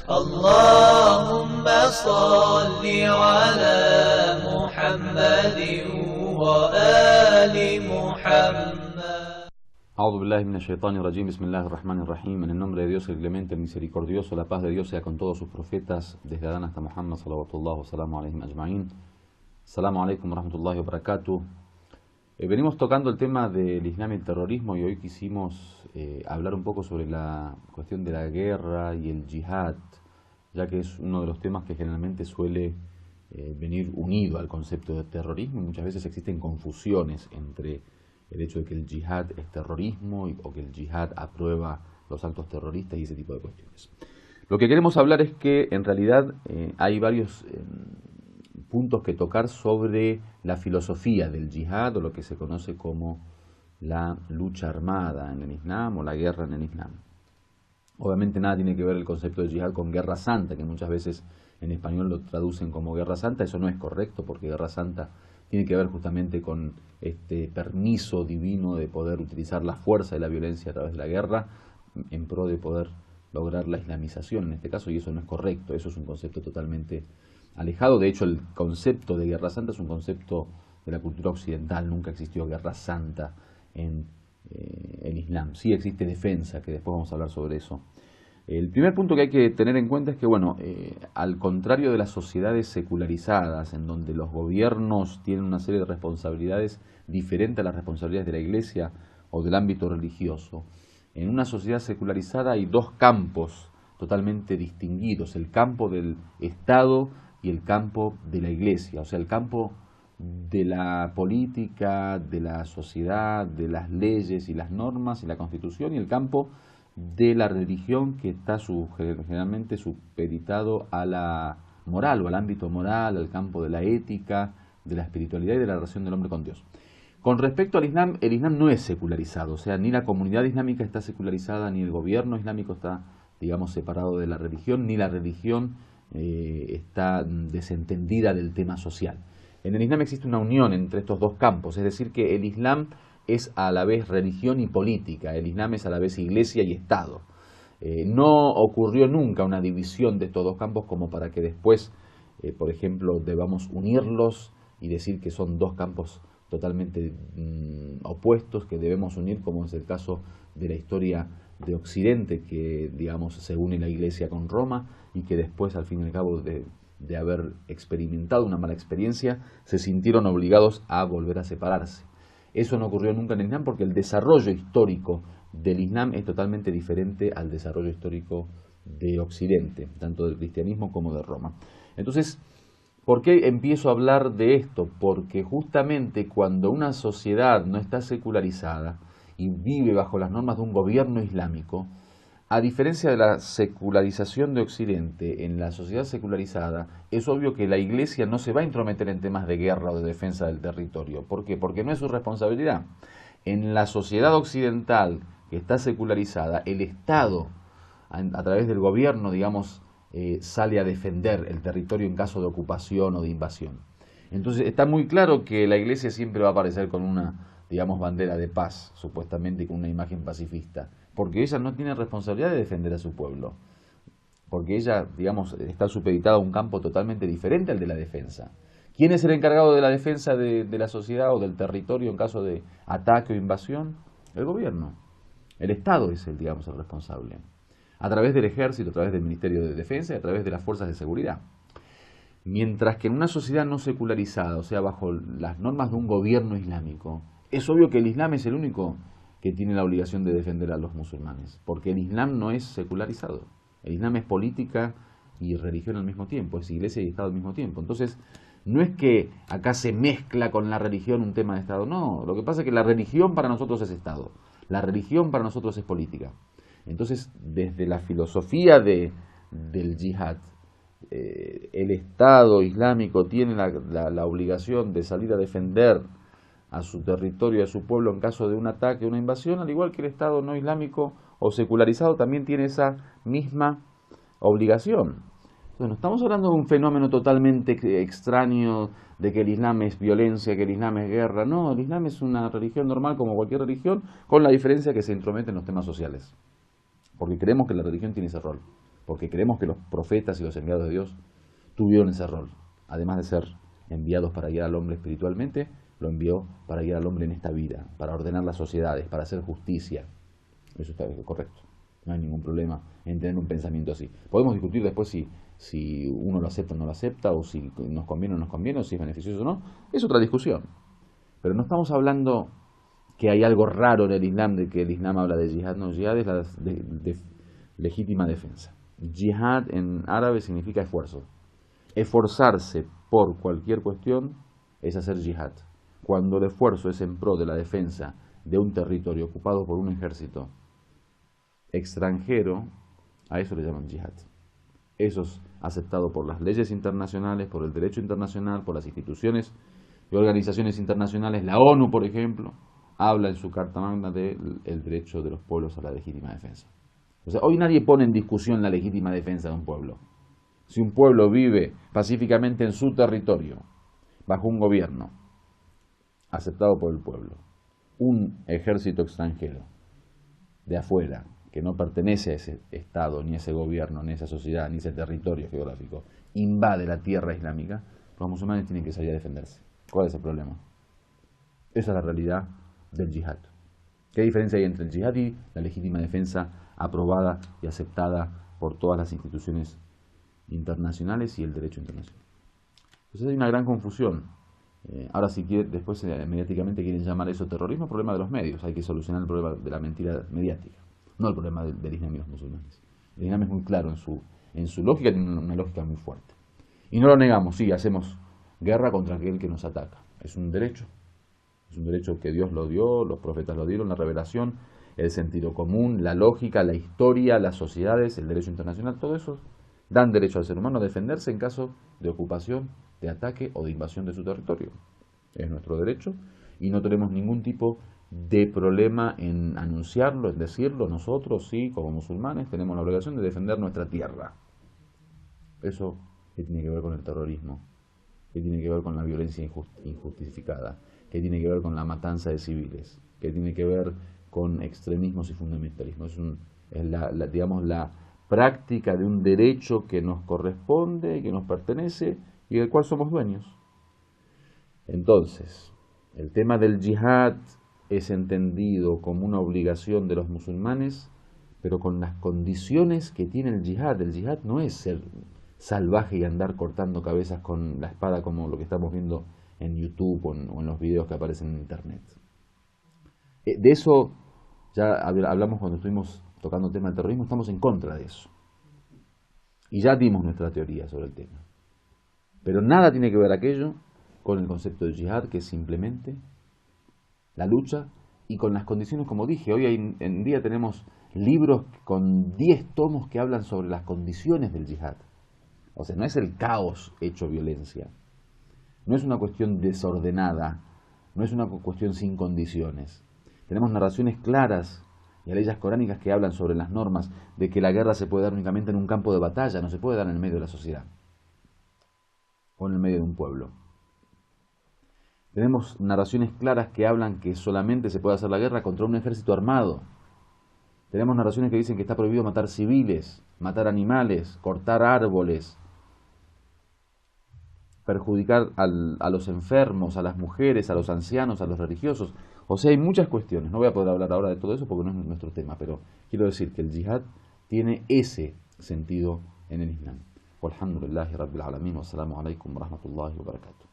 اللهم صل على محمد وآل محمد. A'udhu billahi minash shaitanir rajim, bismillahir rahmanir rahim. En el nombre de Dios, el clemente, el misericordioso, la paz de Dios sea con todos sus profetas, desde Adán hasta Muhammad, salawatullah wa salamu alayhim ajma'in. Salamu alaykum wa rahmatullahi wa barakatuh. Venimos tocando el tema del Islam y el terrorismo, y hoy quisimos hablar un poco sobre la cuestión de la guerra y el yihad, ya que es uno de los temas que generalmente suele venir unido al concepto de terrorismo, y muchas veces existen confusiones entre el hecho de que el yihad es terrorismo o que el yihad aprueba los actos terroristas y ese tipo de cuestiones. Lo que queremos hablar es que en realidad hay varios puntos que tocar sobre la filosofía del yihad, o lo que se conoce como la lucha armada en el Islam o la guerra en el Islam. Obviamente nada tiene que ver el concepto de yihad con guerra santa, que muchas veces en español lo traducen como guerra santa. Eso no es correcto, porque guerra santa tiene que ver justamente con este permiso divino de poder utilizar la fuerza y la violencia a través de la guerra en pro de poder lograr la islamización en este caso, y eso no es correcto. Eso es un concepto totalmente alejado. De hecho, el concepto de guerra santa es un concepto de la cultura occidental. Nunca existió guerra santa en el Islam. Sí existe defensa, que después vamos a hablar sobre eso. El primer punto que hay que tener en cuenta es que, bueno, al contrario de las sociedades secularizadas, en donde los gobiernos tienen una serie de responsabilidades diferentes a las responsabilidades de la Iglesia o del ámbito religioso, en una sociedad secularizada hay dos campos totalmente distinguidos: el campo del Estado y el campo de la Iglesia. O sea, el campo de la política, de la sociedad, de las leyes y las normas y la Constitución, y el campo de la religión, que está generalmente supeditado a la moral o al ámbito moral, al campo de la ética, de la espiritualidad y de la relación del hombre con Dios. Con respecto al Islam, el Islam no es secularizado, o sea, ni la comunidad islámica está secularizada, ni el gobierno islámico está, digamos, separado de la religión, ni la religión está desentendida del tema social. En el Islam existe una unión entre estos dos campos, es decir, que el Islam es a la vez religión y política. El Islam es a la vez iglesia y Estado. No ocurrió nunca una división de estos dos campos como para que después, por ejemplo, debamos unirlos y decir que son dos campos totalmente opuestos que debemos unir, como es el caso de la historia de Occidente, que, digamos, se une la Iglesia con Roma, y que después, al fin y al cabo de haber experimentado una mala experiencia, se sintieron obligados a volver a separarse. Eso no ocurrió nunca en el Islam, porque el desarrollo histórico del Islam es totalmente diferente al desarrollo histórico de Occidente, tanto del cristianismo como de Roma. Entonces, ¿por qué empiezo a hablar de esto? Porque justamente cuando una sociedad no está secularizada y vive bajo las normas de un gobierno islámico, a diferencia de la secularización de Occidente, en la sociedad secularizada es obvio que la Iglesia no se va a intrometer en temas de guerra o de defensa del territorio. ¿Por qué? Porque no es su responsabilidad. En la sociedad occidental que está secularizada, el Estado, a través del gobierno, digamos, sale a defender el territorio en caso de ocupación o de invasión. Entonces está muy claro que la Iglesia siempre va a aparecer con una, digamos, bandera de paz, supuestamente, con una imagen pacifista, porque ella no tiene responsabilidad de defender a su pueblo, porque ella, digamos, está supeditada a un campo totalmente diferente al de la defensa. ¿Quién es el encargado de la defensa de la sociedad o del territorio en caso de ataque o invasión? El gobierno. El Estado es el, digamos, el responsable, a través del ejército, a través del Ministerio de Defensa y a través de las fuerzas de seguridad. Mientras que en una sociedad no secularizada, o sea, bajo las normas de un gobierno islámico, es obvio que el Islam es el único que tiene la obligación de defender a los musulmanes, porque el Islam no es secularizado. El Islam es política y religión al mismo tiempo, es iglesia y Estado al mismo tiempo. Entonces, no es que acá se mezcla con la religión un tema de Estado, no. Lo que pasa es que la religión para nosotros es Estado, la religión para nosotros es política. Entonces, desde la filosofía del yihad, el Estado islámico tiene la obligación de salir a defender a su territorio y a su pueblo en caso de un ataque o una invasión, al igual que el Estado no islámico o secularizado también tiene esa misma obligación. Entonces, no estamos hablando de un fenómeno totalmente extraño, de que el Islam es violencia, que el Islam es guerra. No, el Islam es una religión normal como cualquier religión, con la diferencia que se intromete en los temas sociales, porque creemos que la religión tiene ese rol. porque creemos que los profetas y los enviados de Dios tuvieron ese rol. Además de ser enviados para guiar al hombre espiritualmente, lo envió para guiar al hombre en esta vida, para ordenar las sociedades, para hacer justicia. Eso está correcto. No hay ningún problema en tener un pensamiento así. Podemos discutir después si uno lo acepta o no lo acepta, o si nos conviene o no nos conviene, o si es beneficioso o no. Es otra discusión. Pero no estamos hablando que hay algo raro en el Islam, de que el Islam habla de yihad. No, yihad es la de legítima defensa. Yihad en árabe significa esfuerzo. Esforzarse por cualquier cuestión es hacer yihad. Cuando el esfuerzo es en pro de la defensa de un territorio ocupado por un ejército extranjero, a eso le llaman yihad. Eso es aceptado por las leyes internacionales, por el derecho internacional, por las instituciones y organizaciones internacionales. La ONU, por ejemplo, habla en su Carta Magna del derecho de los pueblos a la legítima defensa. O sea, hoy nadie pone en discusión la legítima defensa de un pueblo. Si un pueblo vive pacíficamente en su territorio, bajo un gobierno aceptado por el pueblo, un ejército extranjero de afuera, que no pertenece a ese Estado, ni a ese gobierno, ni a esa sociedad, ni a ese territorio geográfico, invade la tierra islámica, los musulmanes tienen que salir a defenderse. ¿Cuál es el problema? Esa es la realidad del yihad. ¿Qué diferencia hay entre el yihad y la legítima defensa aprobada y aceptada por todas las instituciones internacionales y el derecho internacional? Entonces hay una gran confusión. Ahora si quiere, después mediáticamente quieren llamar eso terrorismo, problema de los medios. Hay que solucionar el problema de la mentira mediática, no el problema del Islam y los musulmanes. El Islam es muy claro en su lógica, tiene una lógica muy fuerte. Y no lo negamos, sí, hacemos guerra contra aquel que nos ataca. Es un derecho que Dios lo dio, los profetas lo dieron, la revelación, el sentido común, la lógica, la historia, las sociedades, el derecho internacional, todo eso dan derecho al ser humano a defenderse en caso de ocupación, de ataque o de invasión de su territorio. Es nuestro derecho y no tenemos ningún tipo de problema en anunciarlo, en decirlo. Nosotros, sí, como musulmanes, tenemos la obligación de defender nuestra tierra. Eso que tiene que ver con el terrorismo, que tiene que ver con la violencia injustificada, que tiene que ver con la matanza de civiles, que tiene que ver con extremismos y fundamentalismos. Es la práctica de un derecho que nos corresponde, que nos pertenece y del cual somos dueños. Entonces, el tema del yihad es entendido como una obligación de los musulmanes, pero con las condiciones que tiene el yihad. El yihad no es ser salvaje y andar cortando cabezas con la espada como lo que estamos viendo en YouTube o en los videos que aparecen en Internet. De eso ya hablamos cuando estuvimos tocando el tema del terrorismo, estamos en contra de eso. Y ya dimos nuestra teoría sobre el tema. Pero nada tiene que ver aquello con el concepto de yihad, que es simplemente la lucha y con las condiciones, como dije. Hoy en día tenemos libros con 10 tomos que hablan sobre las condiciones del yihad. O sea, no es el caos hecho violencia. No es una cuestión desordenada, no es una cuestión sin condiciones. Tenemos narraciones claras y leyes coránicas que hablan sobre las normas de que la guerra se puede dar únicamente en un campo de batalla, no se puede dar en el medio de la sociedad o en el medio de un pueblo. Tenemos narraciones claras que hablan que solamente se puede hacer la guerra contra un ejército armado. Tenemos narraciones que dicen que está prohibido matar civiles, matar animales, cortar árboles, perjudicar a los enfermos, a las mujeres, a los ancianos, a los religiosos. O sea, hay muchas cuestiones. No voy a poder hablar ahora de todo eso porque no es nuestro tema, pero quiero decir que el yihad tiene ese sentido en el Islam. Walhamdulillahi Rabbil Alamin. Wassalamu alaikum wa rahmatullahi wa barakatuh.